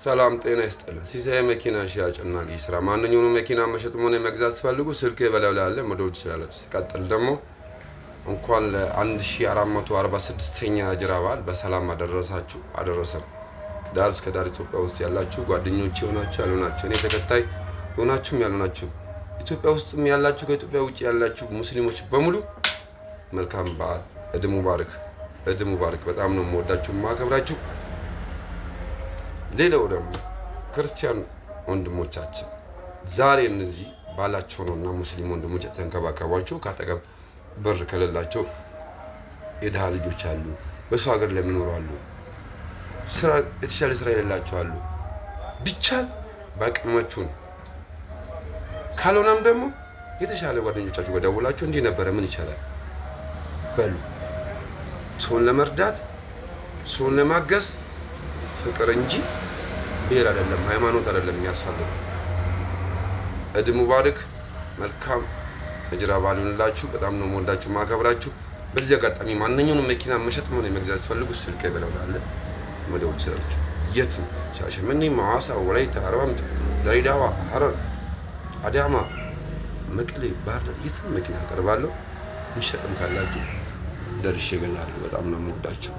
ሰላም ጤና ይስጥልን። ሲሳይ መኪና ሽያጭና ግዢ ስራ ማንኛውንም መኪና መሸጥም ሆነ መግዛት ፈልጉ ስልክ በላዩ ላይ አለ መደወል ትችላላችሁ። ሲቀጥል ደግሞ እንኳን ለ1446ኛ ሂጅራ በዓል በሰላም አደረሳችሁ አደረሰን። ዳር እስከ ዳር ኢትዮጵያ ውስጥ ያላችሁ ጓደኞቼ ሆናችሁ ያልሆናችሁ እኔ ተከታይ ሆናችሁም ያልሆናችሁ ኢትዮጵያ ውስጥም ያላችሁ ከኢትዮጵያ ውጭ ያላችሁ ሙስሊሞች በሙሉ መልካም በዓል ኢድ ሙባረክ። ኢድ ሙባረክ። በጣም ነው የምወዳችሁ የማከብራችሁ። ሌላው ደግሞ ክርስቲያን ወንድሞቻችን ዛሬ እነዚህ ባላቸው ነውና ሙስሊም ወንድሞች ተንከባከቧቸው። ካጠገብ ብር ከሌላቸው የድሃ ልጆች አሉ፣ በሰው ሀገር ለሚኖሩ አሉ፣ ስራ የተሻለ ስራ የሌላቸው አሉ። ቢቻል በአቅማችሁን ካልሆነም ደግሞ የተሻለ ጓደኞቻችሁ ጋር ደውላችሁ እንዲህ ነበረ ምን ይቻላል በሉ። ሰውን ለመርዳት ሰውን ለማገዝ ፍቅር እንጂ ብሔር አይደለም፣ ሃይማኖት አይደለም የሚያስፈልገው። ኢድ ሙባረክ። መልካም ሂጅራ በዓል ይሁንላችሁ። በጣም ነው የምወዳችሁ ማከብራችሁ። በዚህ አጋጣሚ ማንኛውንም መኪና መሸጥ ሆነ መግዛት ፈልጉ ስልክ ይበላውላል መደወል ትችላላችሁ። የትም ሻሸመኔ፣ ሐዋሳ፣ ወላይታ፣ አርባ ምንጭ፣ ድሬዳዋ፣ ሐረር፣ አዳማ፣ መቀሌ፣ ባህር ዳር የትም መኪና አቀርባለሁ። የሚሸጥም ካላችሁ ደርሼ እገዛለሁ። በጣም ነው የምወዳችሁ።